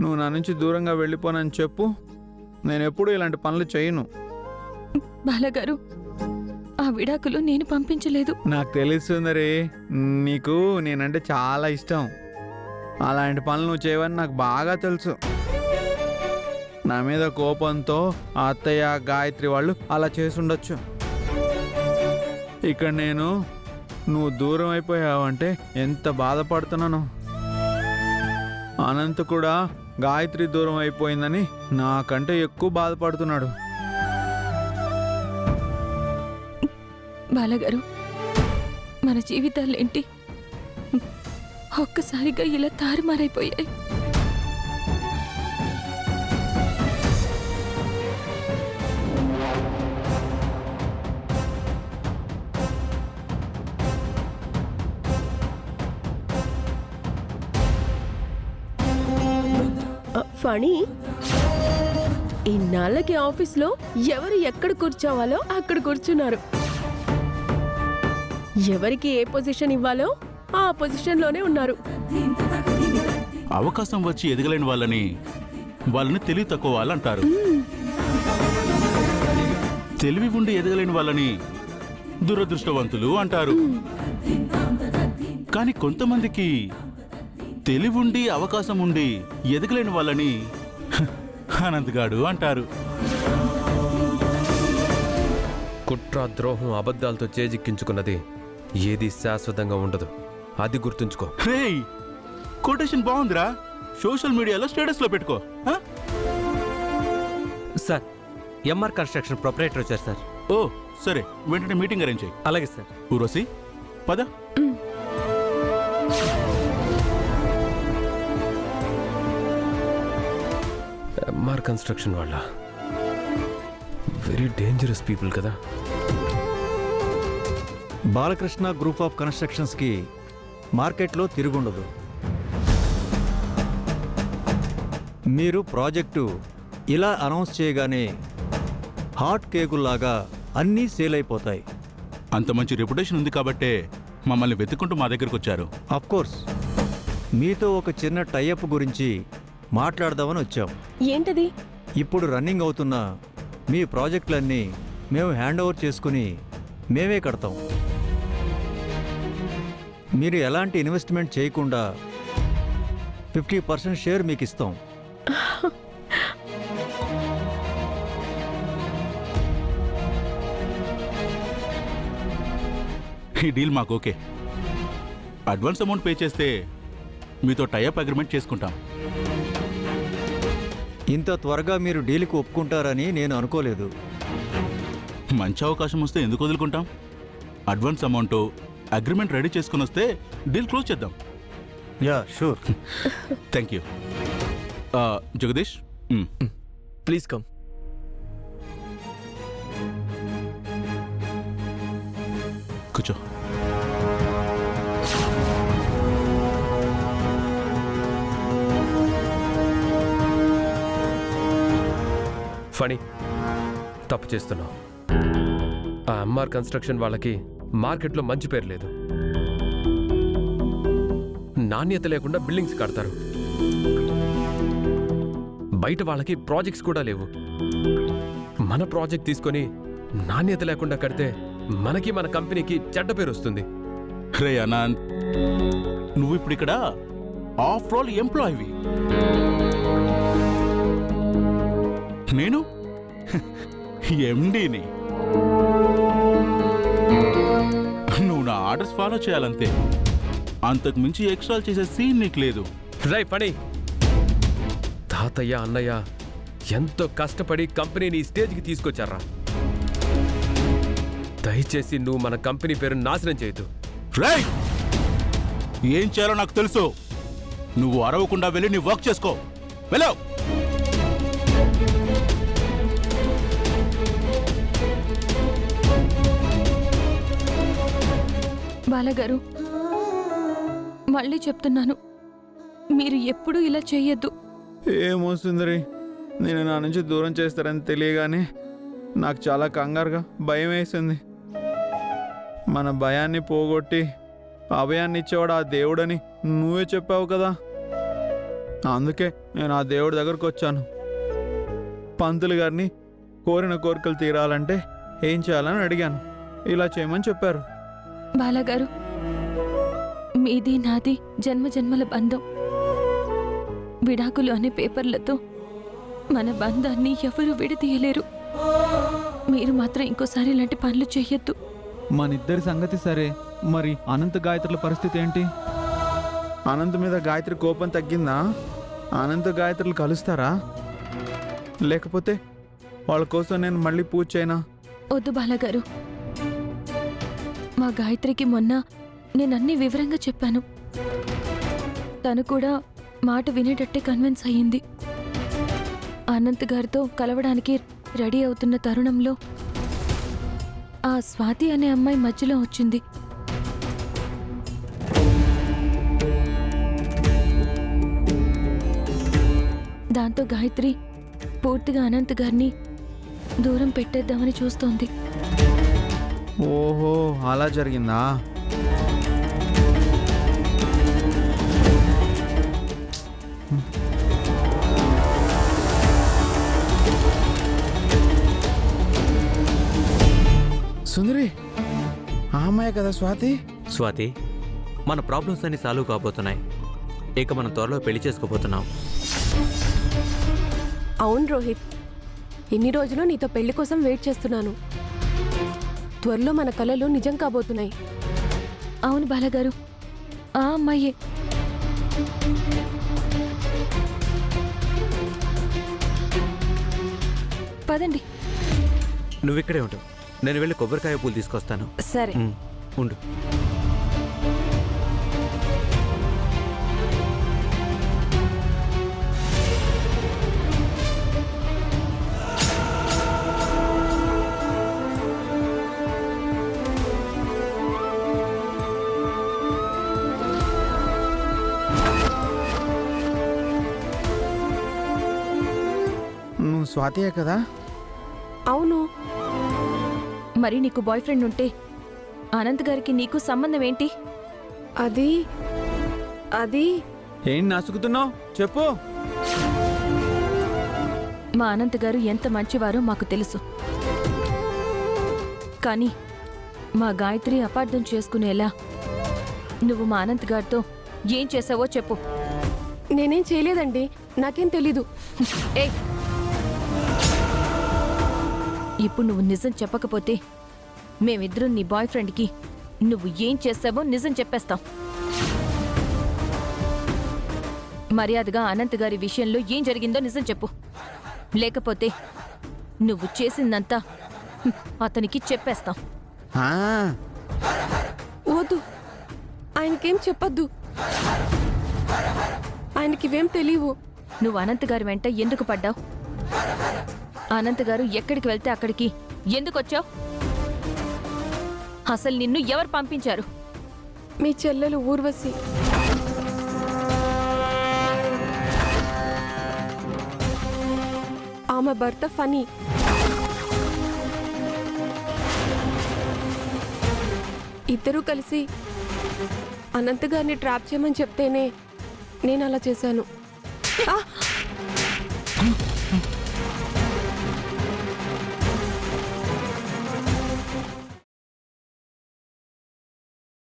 నువ్వు నా నుంచి దూరంగా వెళ్ళిపోనని చెప్పు. నేను ఎప్పుడూ ఇలాంటి పనులు చేయను. బాలగారు, ఆ విడాకులు నేను పంపించలేదు. నాకు తెలుసు సుందరి, నీకు నేనంటే చాలా ఇష్టం. అలాంటి పనులు నువ్వు చేయవని నాకు బాగా తెలుసు. నా మీద కోపంతో ఆ అత్తయ్య గాయత్రి వాళ్ళు అలా చేసుండొచ్చు. ఇక్కడ నువ్వు దూరం అయిపోయావంటే ఎంత బాధపడుతున్నాను. అనంత్ కూడా గాయత్రి దూరం అయిపోయిందని నాకంటే ఎక్కువ బాధపడుతున్నాడు. బాలగారు, మన జీవితాలేంటి ఒక్కసారిగా ఇలా తారుమారైపోయాయి. ఫణి, ఇన్నాళ్ళకి ఆఫీస్లో ఎవరు ఎక్కడ కూర్చోవాలో అక్కడ కూర్చున్నారు. ఎవరికి ఏ పొజిషన్ ఇవ్వాలో ఆ పొజిషన్లోనే ఉన్నారు. అవకాశం వచ్చి ఎదగలేని వాళ్ళని తెలివి తక్కువ వాళ్ళు అంటారు. తెలివి ఉండి ఎదగలేని వాళ్ళని దురదృష్టవంతులు అంటారు. కానీ కొంతమందికి తెలివి ఉండి అవకాశం ఉండి ఎదగలేని వాళ్ళని అనంతగాడు అంటారు. కుట్ర, ద్రోహం, అబద్ధాలతో చేజిక్కించుకున్నది ఏది శాశ్వతంగా ఉండదు. అది గుర్తుంచుకో. రేయ్, కొటేషన్ బాగుందిరా. సోషల్ మీడియాలో స్టేటస్ లో పెట్టుకో. సార్, ఎంఆర్ కన్స్ట్రక్షన్ ప్రొపరేటర్ వచ్చారు సార్. ఓ సరే, వెంటనే మీటింగ్ అరేంజ్ చేయి. అలాగే సార్. ఊరోసి పద. ఎంఆర్ కన్స్ట్రక్షన్ వాళ్ళ వెరీ డేంజరస్ పీపుల్ కదా. బాలకృష్ణ గ్రూప్ ఆఫ్ కన్స్ట్రక్షన్స్కి మార్కెట్లో తిరుగుండదు. మీరు ప్రాజెక్టు ఇలా అనౌన్స్ చేయగానే హాట్ కేకుల్లాగా అన్నీ సేల్ అయిపోతాయి. అంత మంచి రెప్యుటేషన్ ఉంది కాబట్టే మమ్మల్ని వెతుక్కుంటూ మా దగ్గరకు వచ్చారు. కోర్స్ మీతో ఒక చిన్న టైఅప్ గురించి మాట్లాడదామని వచ్చాం. ఏంటది? ఇప్పుడు రన్నింగ్ అవుతున్న మీ ప్రాజెక్టులన్నీ మేము హ్యాండ్ ఓవర్ చేసుకుని మేమే కడతాం. మీరు ఎలాంటి ఇన్వెస్ట్మెంట్ చేయకుండా 50% షేర్ మీకు ఇస్తాం. ఈ డీల్ మాకు ఓకే. అడ్వాన్స్ అమౌంట్ పే చేస్తే మీతో టైఅప్ అగ్రిమెంట్ చేసుకుంటాం. ఇంత త్వరగా మీరు డీల్కి ఒప్పుకుంటారని నేను అనుకోలేదు. మంచి అవకాశం వస్తే ఎందుకు వదులుకుంటాం? అడ్వాన్స్ అమౌంట్ అగ్రిమెంట్ రెడీ చేసుకుని వస్తే డీల్ క్లోజ్ చేద్దాం. Yeah sure. Thank you. Jagadish, please come. కూర్చో. ఫణి, తప్పు చేస్తున్నావు. ఆ ఎంఆర్ కన్స్ట్రక్షన్ వాళ్ళకి మార్కెట్లో మంచి పేరు లేదు. నాణ్యత లేకుండా బిల్డింగ్స్ కడతారు. బయట వాళ్ళకి ప్రాజెక్ట్స్ కూడా లేవు. మన ప్రాజెక్ట్ తీసుకొని నాణ్యత లేకుండా కడితే మనకి మన కంపెనీకి చెడ్డ పేరు వస్తుంది. రే అనంత్, నువ్వు ఇప్పుడు ఇక్కడ ఆఫ్టర్ ఆల్ ఎంప్లాయీవి. నేను ఎండీని. నువ్వు నా ఆర్డర్స్ ఫాలో చేయాలంతే. అంతకు మించి ఎక్స్ట్రా చేసే సీన్ నీకు లేదు. రై పని, తాతయ్య అన్నయ్య ఎంతో కష్టపడి కంపెనీని ఈ స్టేజ్కి తీసుకొచ్చారా. దయచేసి నువ్వు మన కంపెనీ పేరు నాశనం చేయొద్దు. రై, ఏం చేయాలో నాకు తెలుసు. నువ్వు అరవకుండా వెళ్ళి నీ వర్క్ చేసుకో. వెళ్ళావు. బాలగారు, మళ్ళీ చెప్తున్నాను, మీరు ఎప్పుడూ ఇలా చెయ్యొద్దు. ఏమో సుందరి, నేను నా నుంచి దూరం చేస్తారని తెలియగానే నాకు చాలా కంగారుగా భయం వేసింది. మన భయాన్ని పోగొట్టి అభయాన్ని ఇచ్చేవాడు ఆ దేవుడని నువ్వే చెప్పావు కదా. అందుకే నేను ఆ దేవుడి దగ్గరకు వచ్చాను. పంతులు గారిని కోరిన కోరికలు తీరాలంటే ఏం చేయాలని అడిగాను. ఇలా చేయమని చెప్పారు. బాలగారు, మీది నాది జన్మజన్మల బంధం. విడాకులు అనే పేపర్లతో మన బంధాన్ని ఎవరూ విడదీయలేరు. మీరు మాత్రం ఇంకోసారి ఇలాంటి పనులు చెయ్యొద్దు. మనిద్దరి సంగతి సరే, మరి అనంత గాయత్రుల పరిస్థితి ఏంటి? అనంత్ మీద గాయత్రి కోపం తగ్గిందా? అనంత గాయత్రులు కలుస్తారా? లేకపోతే వాళ్ళ కోసం నేను మళ్ళీ పూజ చేయనా? వద్దు బాలగారు. మా గాయత్రికి మొన్న నేనన్నీ వివరంగా చెప్పాను. తను కూడా మాట వినేటట్టే కన్విన్స్ అయ్యింది. అనంత్ గారితో కలవడానికి రెడీ అవుతున్న తరుణంలో ఆ స్వాతి అనే అమ్మాయి మధ్యలో వచ్చింది. దాంతో గాయత్రి పూర్తిగా అనంత్ గారిని దూరం పెట్టేద్దామని చూస్తోంది. ఓహో, అలా జరిగిందా? సుందరి, ఆ అమ్మాయి కదా స్వాతి? స్వాతి, మన ప్రాబ్లమ్స్ అన్ని సాల్వ్ కాబోతున్నాయి. ఇక మనం త్వరలో పెళ్లి చేసుకోబోతున్నాం. అవును రోహిత్, ఎన్ని రోజులు నీతో పెళ్లి కోసం వెయిట్ చేస్తున్నాను. త్వరలో మన కలలు నిజం కాబోతున్నాయి. అవును బాలగారు, ఆ అమ్మాయే. పదండి. నువ్వు ఇక్కడే ఉండు, నేను వెళ్ళి కొబ్బరికాయ పూలు తీసుకొస్తాను. సరే. ఉండు. నువ్వు స్వాతియే కదా? అవును. మరి నీకు బాయ్ ఫ్రెండ్ ఉంటే అనంత్ గారికి నీకు సంబంధం ఏంటి? అది అది ఏం నసుకుతున్నావు? చెప్పు. మా అనంత్ గారు ఎంత మంచివారో మాకు తెలుసు. కానీ మా గాయత్రి అపార్థం చేసుకునేలా నువ్వు మా అనంత్ గారితో ఏం చేసావో చెప్పు. నేనేం చేయలేదండి, నాకేం తెలీదు. ఏయ్, ఇప్పుడు నువ్వు నిజం చెప్పకపోతే మేమిద్దరం నీ బాయ్ ఫ్రెండ్కి నువ్వు ఏం చేస్తావో నిజం చెప్పేస్తాం. మర్యాదగా అనంత్ గారి విషయంలో ఏం జరిగిందో నిజం చెప్పు. లేకపోతే నువ్వు చేసిందంతా అతనికి చెప్పేస్తాం. ఆ, వద్దు, ఆయనకేం చెప్పొద్దు. ఆయనకివేం తెలియవు. నువ్వు అనంత్ గారి వెంట ఎందుకు పడ్డావు? అనంత్ గారు ఎక్కడికి వెళ్తే అక్కడికి ఎందుకొచ్చావు? అసలు నిన్ను ఎవరు పంపించారు? మీ చెల్లెలు ఊర్వశి. ఆమె భర్త ఫనీ. ఇద్దరూ కలిసి అనంత్ గారిని ట్రాప్ చేయమని చెప్తేనే నేను అలా చేశాను.